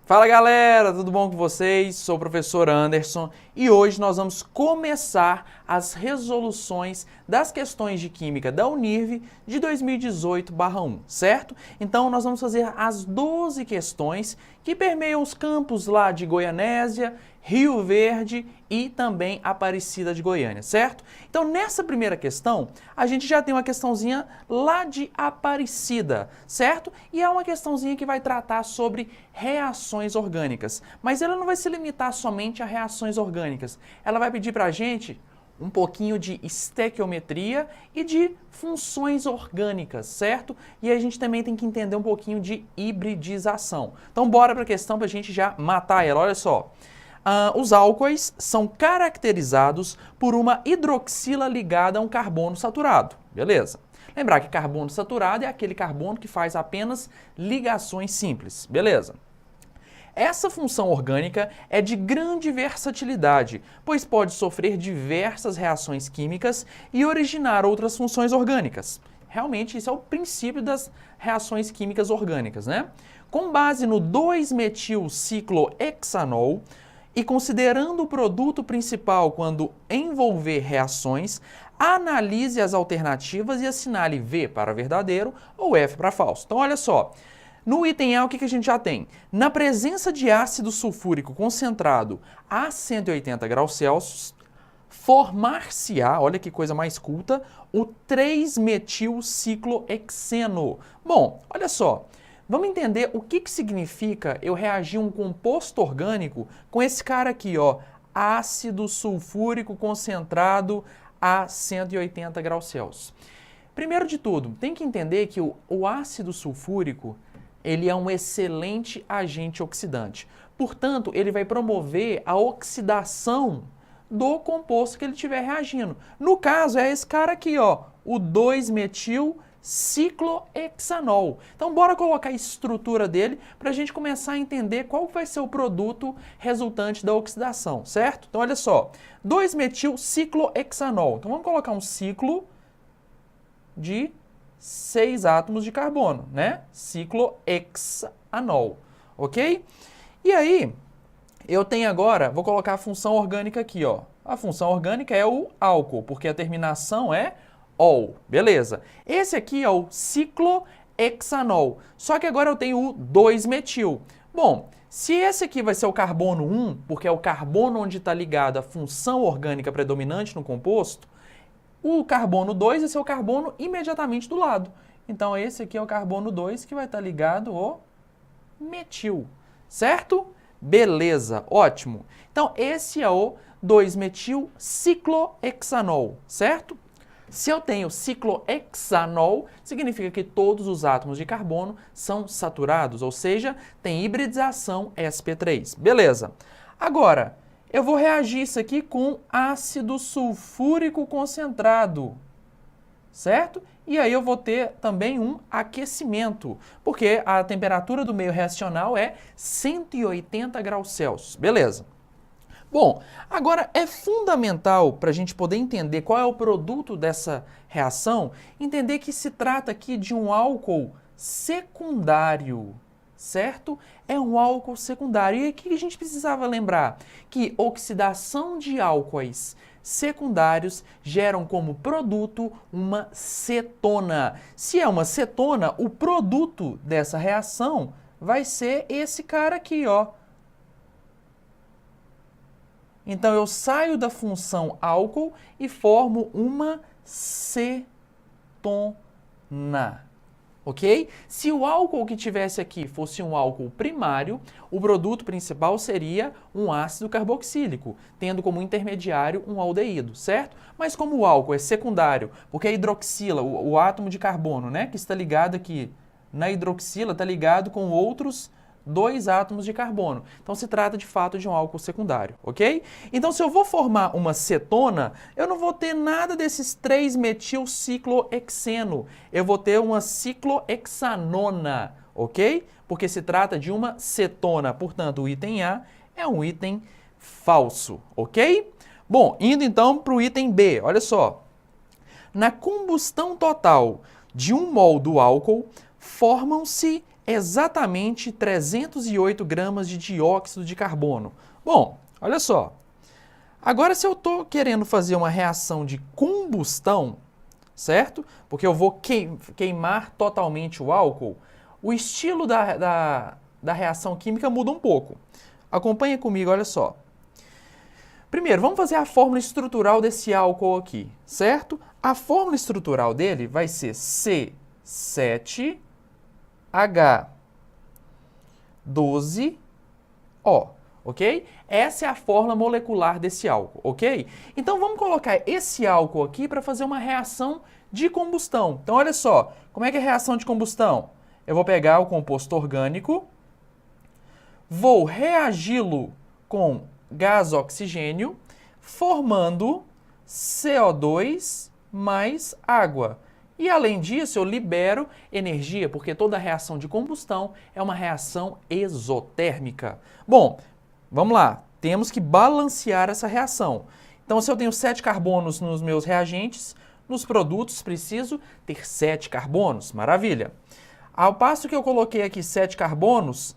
Fala galera, tudo bom com vocês? Sou o professor Anderson e hoje nós vamos começar as resoluções das questões de Química da Unirv de 2018/1, certo? Então nós vamos fazer as 12 questões que permeiam os campos lá de Goianésia, Rio Verde e também Aparecida de Goiânia, certo? Então nessa primeira questão, a gente já tem uma questãozinha lá de Aparecida, certo? E é uma questãozinha que vai tratar sobre reações orgânicas. Mas ela não vai se limitar somente a reações orgânicas. Ela vai pedir pra gente um pouquinho de estequiometria e de funções orgânicas, certo? E a gente também tem que entender um pouquinho de hibridização. Então bora para a questão para a gente já matar ela. Olha só. Os álcoois são caracterizados por uma hidroxila ligada a um carbono saturado. Beleza? Lembrar que carbono saturado é aquele carbono que faz apenas ligações simples. Beleza? Essa função orgânica é de grande versatilidade, pois pode sofrer diversas reações químicas e originar outras funções orgânicas. Realmente, isso é o princípio das reações químicas orgânicas, né? Com base no 2-metilciclohexanol e considerando o produto principal quando envolver reações, analise as alternativas e assinale V para verdadeiro ou F para falso. Então, olha só. No item A, o que a gente já tem? Na presença de ácido sulfúrico concentrado a 180 graus Celsius, formar-se-á, olha que coisa mais culta, o 3-metilciclohexeno. Bom, olha só, vamos entender o que significa eu reagir um composto orgânico com esse cara aqui, ó, ácido sulfúrico concentrado a 180 graus Celsius. Primeiro de tudo, tem que entender que o ácido sulfúrico ele é um excelente agente oxidante. Portanto, ele vai promover a oxidação do composto que ele estiver reagindo. No caso, é esse cara aqui, ó, o 2-metilciclohexanol. Então, bora colocar a estrutura dele para a gente começar a entender qual vai ser o produto resultante da oxidação, certo? Então, olha só, 2-metilciclohexanol. Então, vamos colocar um ciclo de 6 átomos de carbono, né? Ciclohexanol, ok? E aí, eu tenho agora, vou colocar a função orgânica aqui, ó. A função orgânica é o álcool, porque a terminação é ol, beleza? Esse aqui é o ciclohexanol, só que agora eu tenho o 2-metil. Bom, se esse aqui vai ser o carbono 1, porque é o carbono onde está ligada a função orgânica predominante no composto, o carbono 2 vai ser o carbono imediatamente do lado. Então, esse aqui é o carbono 2 que vai estar ligado ao metil, certo? Beleza, ótimo. Então, esse é o 2-metilciclohexanol, certo? Se eu tenho ciclohexanol, significa que todos os átomos de carbono são saturados, ou seja, tem hibridização sp3. Beleza. Agora, eu vou reagir isso aqui com ácido sulfúrico concentrado, certo? E aí eu vou ter também um aquecimento, porque a temperatura do meio reacional é 180 graus Celsius. Beleza. Bom, agora é fundamental para a gente poder entender qual é o produto dessa reação, entender que se trata aqui de um álcool secundário, certo? É um álcool secundário. E o que a gente precisava lembrar? Que oxidação de álcoois secundários geram como produto uma cetona. Se é uma cetona, o produto dessa reação vai ser esse cara aqui, ó. Então eu saio da função álcool e formo uma cetona. Ok? Se o álcool que tivesse aqui fosse um álcool primário, o produto principal seria um ácido carboxílico, tendo como intermediário um aldeído, certo? Mas como o álcool é secundário, porque a hidroxila, o átomo de carbono, né, que está ligado aqui na hidroxila, está ligado com outros 2 átomos de carbono. Então se trata de fato de um álcool secundário, ok? Então se eu vou formar uma cetona, eu não vou ter nada desses 3-metilciclohexeno. Eu vou ter uma ciclohexanona, ok? Porque se trata de uma cetona. Portanto, o item A é um item falso, ok? Bom, indo então para o item B, olha só. Na combustão total de 1 mol do álcool, formam-se exatamente 308 gramas de dióxido de carbono. Bom, olha só. Agora, se eu estou querendo fazer uma reação de combustão, certo? Porque eu vou queimar totalmente o álcool, o estilo da reação química muda um pouco. Acompanha comigo, olha só. Primeiro, vamos fazer a fórmula estrutural desse álcool aqui, certo? A fórmula estrutural dele vai ser C7H12O, ok? Essa é a fórmula molecular desse álcool, ok? Então, vamos colocar esse álcool aqui para fazer uma reação de combustão. Então, olha só, como é que é a reação de combustão? Eu vou pegar o composto orgânico, vou reagi-lo com gás oxigênio, formando CO2 mais água. E, além disso, eu libero energia, porque toda reação de combustão é uma reação exotérmica. Bom, vamos lá. Temos que balancear essa reação. Então, se eu tenho 7 carbonos nos meus reagentes, nos produtos preciso ter 7 carbonos. Maravilha. Ao passo que eu coloquei aqui 7 carbonos,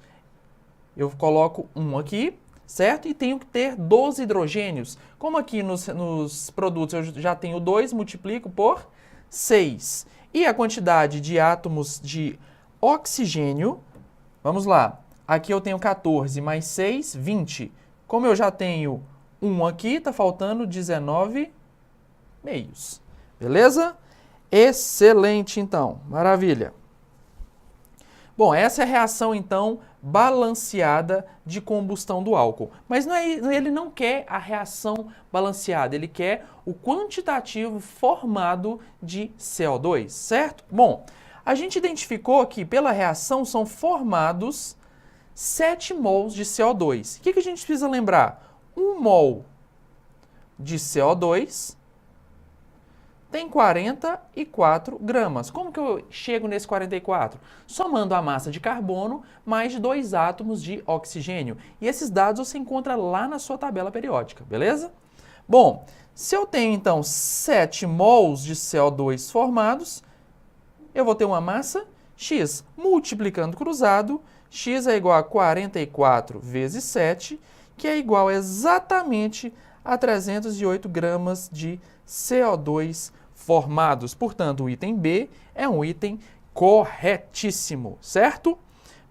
eu coloco um aqui, certo? E tenho que ter 12 hidrogênios. Como aqui nos produtos eu já tenho 2, multiplico por 6. E a quantidade de átomos de oxigênio, vamos lá. Aqui eu tenho 14 mais 6, 20. Como eu já tenho 1 aqui, está faltando 19 meios. Beleza? Excelente, então. Maravilha. Bom, essa é a reação, então, balanceada de combustão do álcool. Mas ele não quer a reação balanceada, ele quer o quantitativo formado de CO2, certo? Bom, a gente identificou que pela reação são formados 7 mols de CO2. O que a gente precisa lembrar? 1 mol de CO2 tem 44 gramas. Como que eu chego nesse 44? Somando a massa de carbono mais 2 átomos de oxigênio. E esses dados você encontra lá na sua tabela periódica, beleza? Bom, se eu tenho então 7 mols de CO2 formados, eu vou ter uma massa X. Multiplicando cruzado, X é igual a 44 vezes 7, que é igual exatamente a 308 gramas de CO2 formados. Portanto, o item B é um item corretíssimo, certo?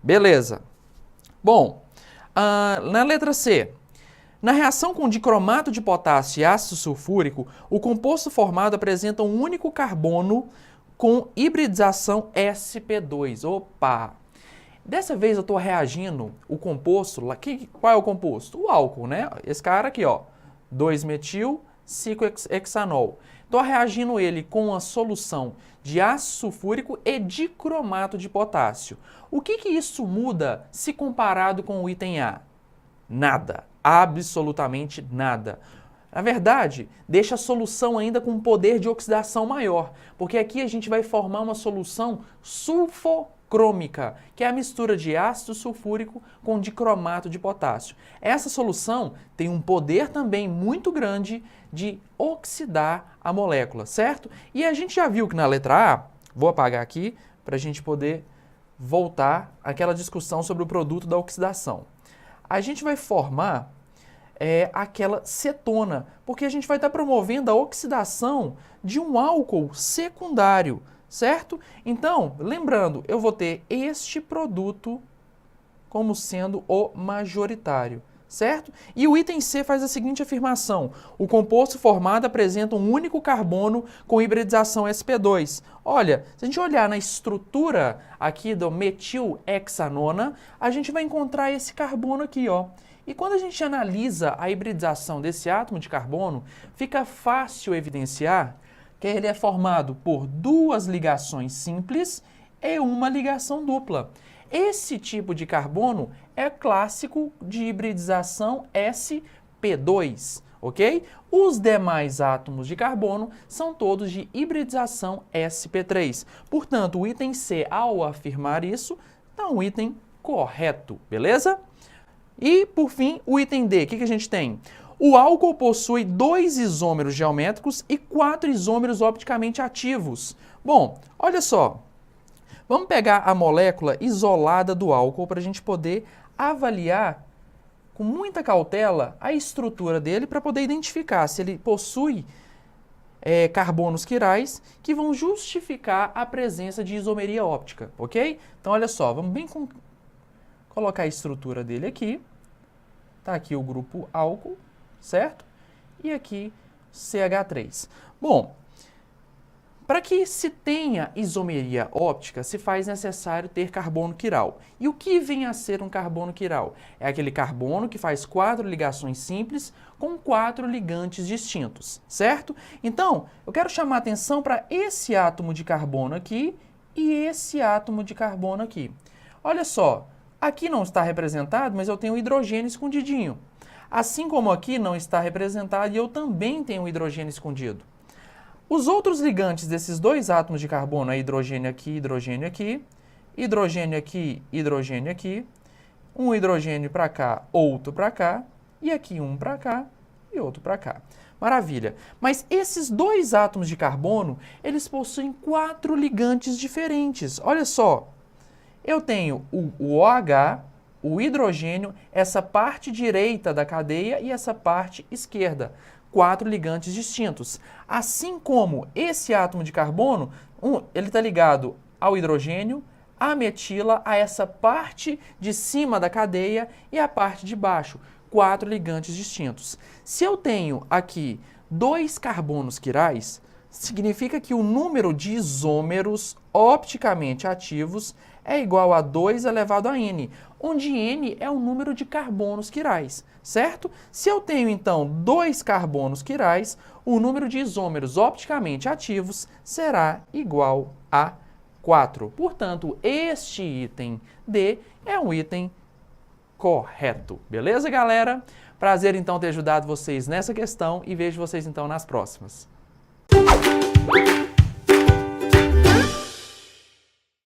Beleza. Bom, na letra C, na reação com dicromato de potássio e ácido sulfúrico, o composto formado apresenta um único carbono com hibridização sp2. Opa! Dessa vez eu estou reagindo o composto, qual é o composto? O álcool, né? Esse cara aqui, ó, 2-metil-ciclohexanol. Estou reagindo ele com uma solução de ácido sulfúrico e dicromato de potássio. O que isso muda se comparado com o item A? Nada, absolutamente nada. Na verdade, deixa a solução ainda com um poder de oxidação maior, porque aqui a gente vai formar uma solução sulfocrômica, que é a mistura de ácido sulfúrico com dicromato de potássio. Essa solução tem um poder também muito grande de oxidar a molécula, certo? E a gente já viu que na letra A, vou apagar aqui para a gente poder voltar àquela discussão sobre o produto da oxidação. A gente vai formar aquela cetona, porque a gente vai estar promovendo a oxidação de um álcool secundário, certo? Então, lembrando, eu vou ter este produto como sendo o majoritário, certo? E o item C faz a seguinte afirmação: o composto formado apresenta um único carbono com hibridização sp2. Olha, se a gente olhar na estrutura aqui do metilhexanona, a gente vai encontrar esse carbono aqui, ó. E quando a gente analisa a hibridização desse átomo de carbono, fica fácil evidenciar que ele é formado por 2 ligações simples e uma ligação dupla. Esse tipo de carbono é clássico de hibridização sp2, ok? Os demais átomos de carbono são todos de hibridização sp3. Portanto, o item C, ao afirmar isso, é um item correto, beleza? E, por fim, o item D, o que a gente tem? O álcool possui 2 isômeros geométricos e 4 isômeros opticamente ativos. Bom, olha só. Vamos pegar a molécula isolada do álcool para a gente poder avaliar com muita cautela a estrutura dele para poder identificar se ele possui carbonos quirais que vão justificar a presença de isomeria óptica, ok? Então, olha só, vamos bem colocar a estrutura dele aqui. Tá aqui o grupo álcool, certo? E aqui CH3. Bom, para que se tenha isomeria óptica, se faz necessário ter carbono quiral. E o que vem a ser um carbono quiral? É aquele carbono que faz 4 ligações simples com 4 ligantes distintos, certo? Então, eu quero chamar a atenção para esse átomo de carbono aqui e esse átomo de carbono aqui. Olha só, aqui não está representado, mas eu tenho hidrogênio escondidinho. Assim como aqui não está representado, e eu também tenho hidrogênio escondido. Os outros ligantes desses dois átomos de carbono é hidrogênio aqui, hidrogênio aqui, hidrogênio aqui, hidrogênio aqui, um hidrogênio para cá, outro para cá, e aqui um para cá e outro para cá. Maravilha! Mas esses dois átomos de carbono, eles possuem 4 ligantes diferentes. Olha só, eu tenho o OH, o hidrogênio, essa parte direita da cadeia e essa parte esquerda. 4 ligantes distintos. Assim como esse átomo de carbono, ele está ligado ao hidrogênio, à metila, a essa parte de cima da cadeia e a parte de baixo. 4 ligantes distintos. Se eu tenho aqui 2 carbonos quirais, significa que o número de isômeros opticamente ativos é igual a 2 elevado a n, onde n é o número de carbonos quirais, certo? Se eu tenho, então, 2 carbonos quirais, o número de isômeros opticamente ativos será igual a 4. Portanto, este item D é um item correto. Beleza, galera? Prazer, então, ter ajudado vocês nessa questão e vejo vocês, então, nas próximas.